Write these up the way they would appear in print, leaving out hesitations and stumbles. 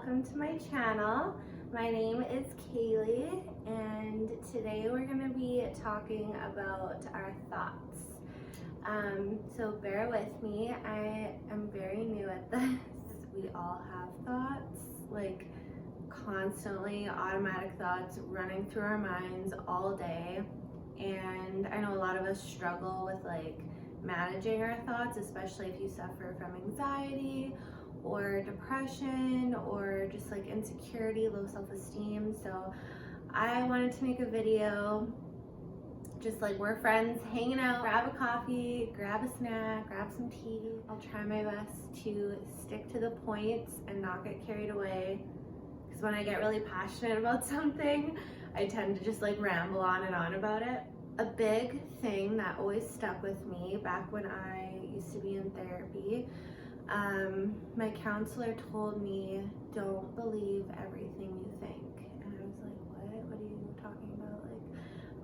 welcome to my channel. My name is Kaylee and today we're going to be talking about our thoughts. So bear with me, I am very new at this. We all have thoughts, like constantly automatic thoughts running through our minds all day, and I know a lot of us struggle with like managing our thoughts, especially if you suffer from anxiety or depression or just like insecurity, low self-esteem. So I wanted to make a video just like we're friends hanging out, grab a coffee, grab a snack, grab some tea. I'll try my best to stick to the points and not get carried away, because when I get really passionate about something, I tend to just like ramble on and on about it. A big thing that always stuck with me back when I used to be in therapy, my counselor told me, don't believe everything you think. And I was like, what are you talking about?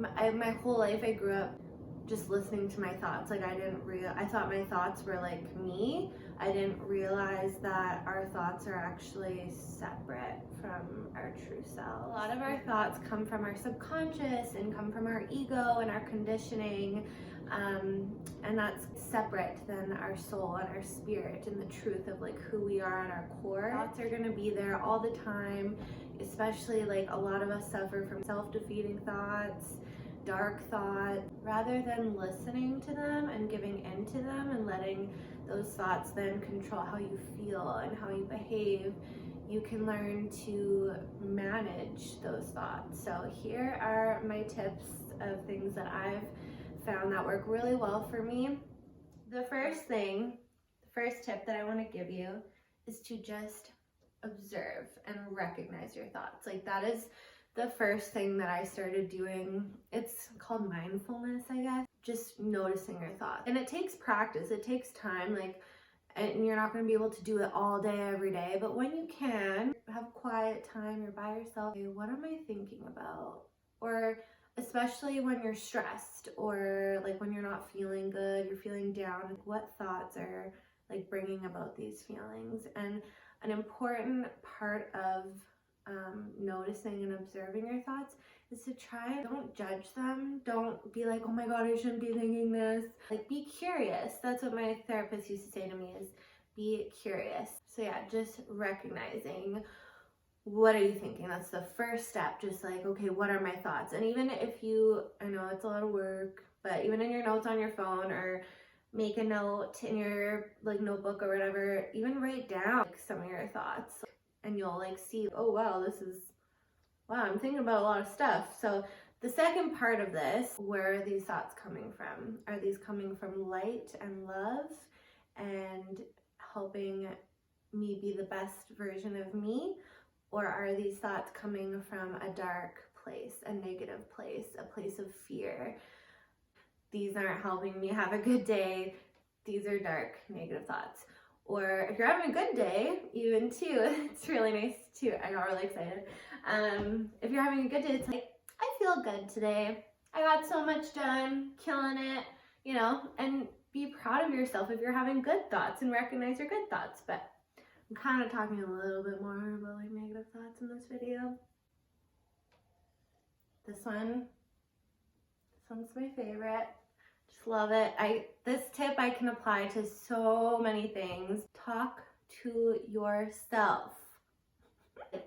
Like my whole life I grew up just listening to my thoughts. Like I thought my thoughts were like me. I didn't realize that our thoughts are actually separate from our true self. A lot of our thoughts come from our subconscious and come from our ego and our conditioning, and that's separate than our soul and our spirit and the truth of like who we are at our core. Thoughts are gonna be there all the time, especially like a lot of us suffer from self-defeating thoughts, dark thought. Rather than listening to them and giving into them and letting those thoughts then control how you feel and how you behave, you can learn to manage those thoughts. So here are my tips of things that I've found that work really well for me. The first tip that I want to give you is to just observe and recognize your thoughts. Like that is the first thing that I started doing. It's called mindfulness, I guess. Just noticing your thoughts. And it takes practice, it takes time, like, and you're not going to be able to do it all day, every day, but when you can, have quiet time, you're by yourself. Okay, what am I thinking about? Or especially when you're stressed or like when you're not feeling good, you're feeling down, what thoughts are like bringing about these feelings? And an important part of noticing and observing your thoughts is to don't judge them. Don't be like, oh my god, I shouldn't be thinking this. Like, be curious. That's what my therapist used to say to me, is be curious. So yeah, just recognizing, what are you thinking? That's the first step. Just like, okay, what are my thoughts? And even if I know it's a lot of work, but even in your notes on your phone, or make a note in your like notebook or whatever, even write down like some of your thoughts, and you'll like see, oh wow, I'm thinking about a lot of stuff. So the second part of this, where are these thoughts coming from? Are these coming from light and love and helping me be the best version of me? Or are these thoughts coming from a dark place, a negative place, a place of fear? These aren't helping me have a good day. These are dark, negative thoughts. Or if you're having a good day, even too, it's really nice too. I got really excited. If you're having a good day, it's like, I feel good today. I got so much done, killing it, and be proud of yourself if you're having good thoughts and recognize your good thoughts. But I'm kind of talking a little bit more about like negative thoughts in this video. This one's my favorite. Just love it. This tip I can apply to so many things. Talk to yourself.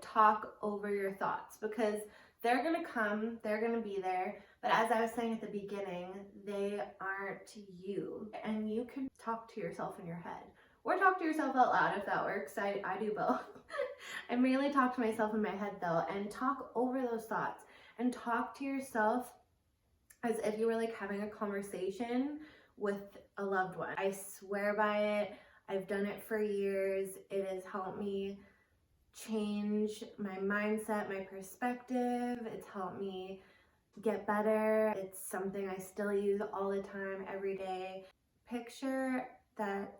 Talk over your thoughts, because they're gonna come, they're gonna be there, but as I was saying at the beginning, they aren't you. And you can talk to yourself in your head, or talk to yourself out loud if that works. I do both. I mainly talk to myself in my head though, and talk over those thoughts, and talk to yourself as if you were like having a conversation with a loved one. I swear by it. I've done it for years. It has helped me change my mindset, my perspective. It's helped me get better. It's something I still use all the time, every day. Picture that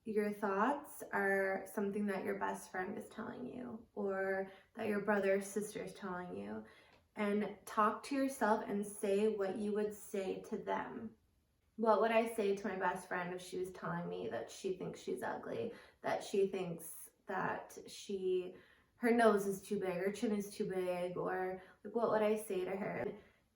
your thoughts are something that your best friend is telling you, or that your brother or sister is telling you, and talk to yourself and say what you would say to them. What would I say to my best friend if she was telling me that she thinks she's ugly, that she thinks that her nose is too big, her chin is too big, or like what would I say to her?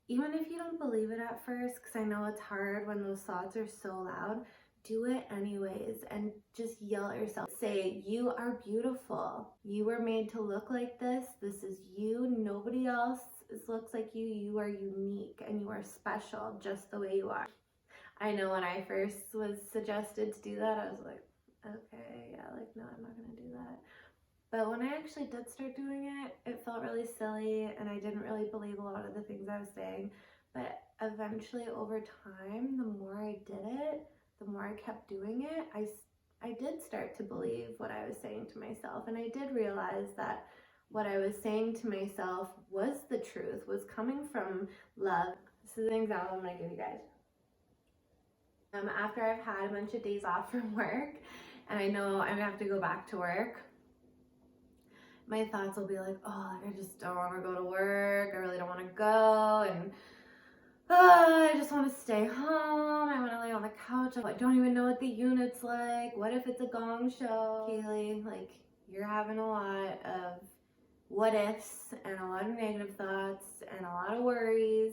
Even if you don't believe it at first, because I know it's hard when those thoughts are so loud, do it anyways and just yell at yourself. Say, you are beautiful. You were made to look like this. This is you. Nobody else looks like you. You are unique and you are special just the way you are. I know when I first was suggested to do that, I was like, okay, yeah, like, no, I'm not going to do that. But when I actually did start doing it, it felt really silly and I didn't really believe a lot of the things I was saying. But eventually over time, the more I did it, the more I kept doing it, I did start to believe what I was saying to myself. And I did realize that what I was saying to myself was the truth, was coming from love. This is an example I'm going to give you guys. After I've had a bunch of days off from work and I know I'm gonna have to go back to work, my thoughts will be like, oh, I just don't want to go to work, I really don't want to go, and I just want to stay home, I want to lay on the couch, I don't even know what the unit's like, what if it's a gong show? Kaylee, like, you're having a lot of what ifs and a lot of negative thoughts and a lot of worries.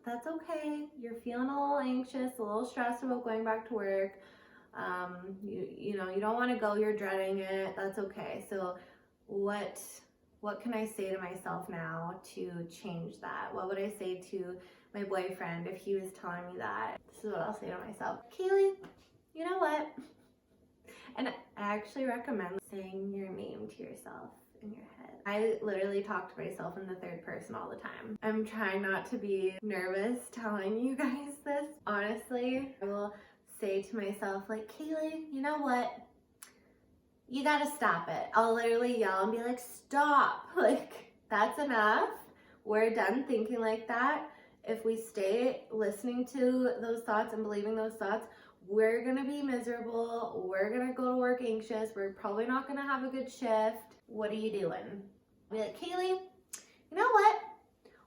That's okay. You're feeling a little anxious, a little stressed about going back to work. You know, you don't want to go, you're dreading it. That's okay. So what can I say to myself now to change that? What would I say to my boyfriend if he was telling me that? This is what I'll say to myself. Kaylee, you know what? And I actually recommend saying your name to yourself in your head. I literally talk to myself in the third person all the time. I'm trying not to be nervous telling you guys this. Honestly, I will say to myself, like, Kaylee, you know what? You gotta stop it. I'll literally yell and be like, stop. Like, that's enough. We're done thinking like that. If we stay listening to those thoughts and believing those thoughts, we're gonna be miserable. We're gonna go to work anxious. We're probably not gonna have a good shift. What are you doing? Be like, Kaylee, you know what?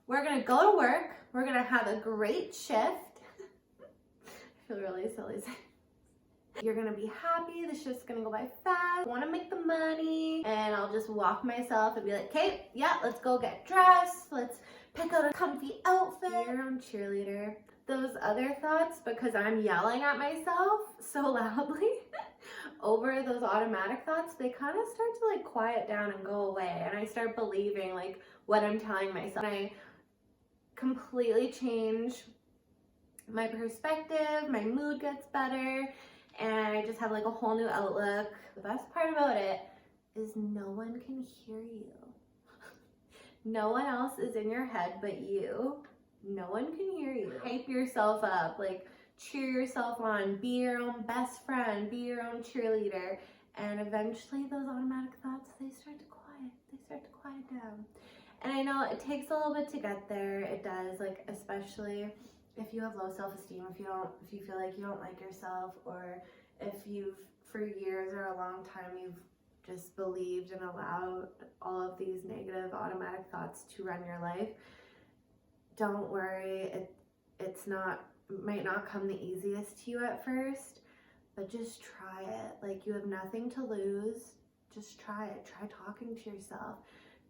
We're gonna go to work. We're gonna have a great shift. I feel really silly saying. You're gonna be happy. The shift's gonna go by fast. I wanna make the money. And I'll just walk myself and be like, okay, yeah, let's go get dressed. Let's pick out a comfy outfit. You're your own cheerleader. Those other thoughts, because I'm yelling at myself so loudly over those automatic thoughts, they kind of start to like quiet down and go away, and I start believing like what I'm telling myself. And I completely change my perspective, my mood gets better, and I just have like a whole new outlook. The best part about it is no one can hear you. No one else is in your head but you. No one can hear you. Hype yourself up, like cheer yourself on, be your own best friend, be your own cheerleader, and eventually those automatic thoughts, they start to quiet down. And I know it takes a little bit to get there, it does, like especially if you have low self-esteem, if you feel like you don't like yourself, or if you've for years or a long time you've just believed and allowed all of these negative automatic thoughts to run your life. Don't worry, it might not come the easiest to you at first, but just try it. Like, you have nothing to lose. Just try it. Try talking to yourself.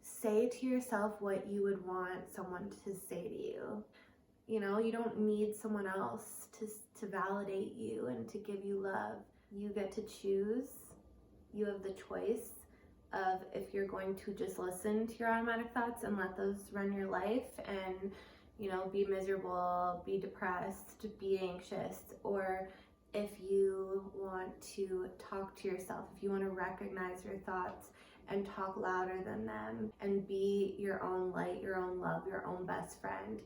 Say to yourself what you would want someone to say to you. You know, you don't need someone else to validate you and to give you love. You get to choose. You have the choice of if you're going to just listen to your automatic thoughts and let those run your life and, you know, be miserable, be depressed, be anxious, or if you want to talk to yourself, if you want to recognize your thoughts and talk louder than them and be your own light, your own love, your own best friend,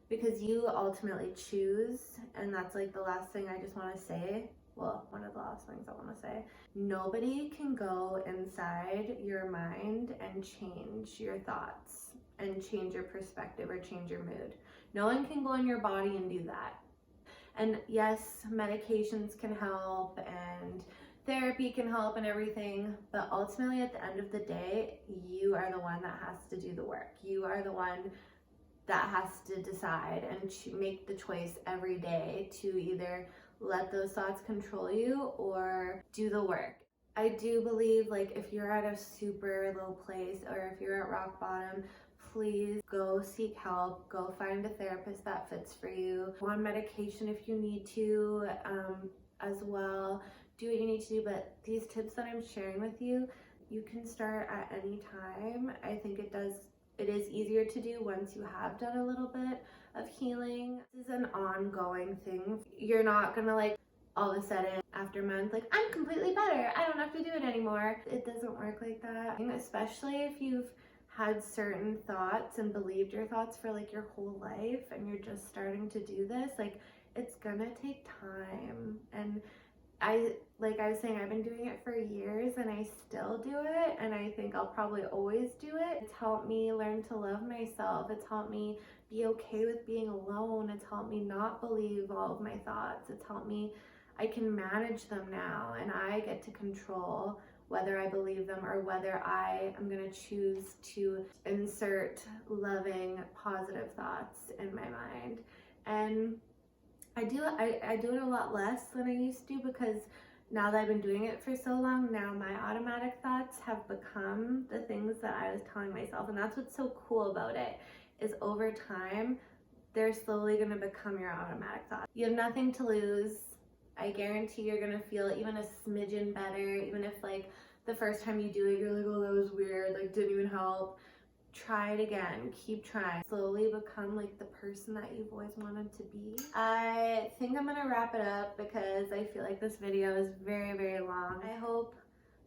because you ultimately choose. And that's like the last thing I just want to say. Well, one of the last things I want to say. Nobody can go inside your mind and change your thoughts and change your perspective or change your mood. No one can go in your body and do that. And yes, medications can help and therapy can help and everything, but ultimately at the end of the day, you are the one that has to do the work. You are the one that has to decide and make the choice every day to either let those thoughts control you or do the work. I do believe, like, if you're at a super low place or if you're at rock bottom, please go seek help. Go find a therapist that fits for you. Go on medication if you need to, as well. Do what you need to do, but these tips that I'm sharing with you, you can start at any time. I think it is easier to do once you have done a little bit of healing. This is an ongoing thing. You're not gonna, like, all of a sudden after a month, like, I'm completely better, I don't have to do it anymore. It doesn't work like that, especially if you've had certain thoughts and believed your thoughts for like your whole life and you're just starting to do this. Like, it's gonna take time. And like I was saying, I've been doing it for years and I still do it, and I think I'll probably always do it. It's helped me learn to love myself. It's helped me be okay with being alone. It's helped me not believe all of my thoughts. It's helped me, I can manage them now, and I get to control whether I believe them or whether I am going to choose to insert loving, positive thoughts in my mind. And I do it a lot less than I used to, because now that I've been doing it for so long, now my automatic thoughts have become the things that I was telling myself. And that's what's so cool about it, is over time, they're slowly going to become your automatic thoughts. You have nothing to lose. I guarantee you're going to feel even a smidgen better, even if like the first time you do it, you're like, oh, that was weird, like didn't even help. Try it again, keep trying. Slowly become like the person that you've always wanted to be. I think I'm gonna wrap it up because I feel like this video is very, very long. I hope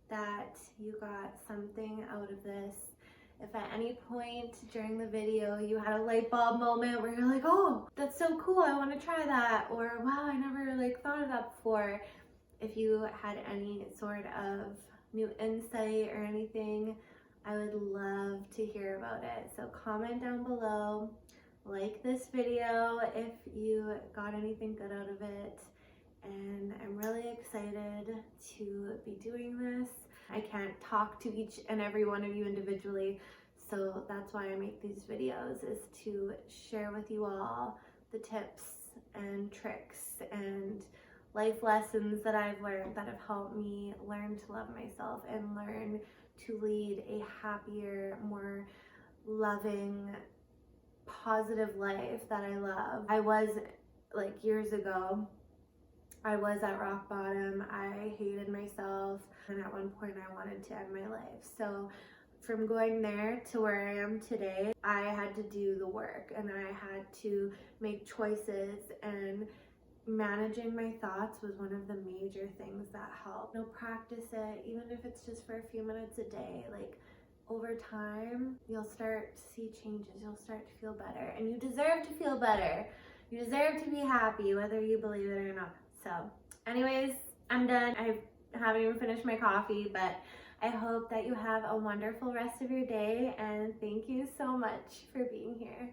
that you got something out of this. If at any point during the video you had a light bulb moment where you're like, oh, that's so cool, I want to try that, or wow, I never like thought of that before. If you had any sort of new insight or anything, I would love to hear about it. So comment down below, like this video if you got anything good out of it. And I'm really excited to be doing this. I can't talk to each and every one of you individually, so that's why I make these videos, is to share with you all the tips and tricks and life lessons that I've learned that have helped me learn to love myself and learn to lead a happier, more loving, positive life that I love. I was, like, years ago, I was at rock bottom. I hated myself, and at one point I wanted to end my life. So from going there to where I am today, I had to do the work, and I had to make choices, and managing my thoughts was one of the major things that helped. Practice it, even if it's just for a few minutes a day. Like, over time, you'll start to see changes. You'll start to feel better, and you deserve to feel better. You deserve to be happy, whether you believe it or not. So anyways, I'm done. I haven't even finished my coffee, but I hope that you have a wonderful rest of your day, and thank you so much for being here.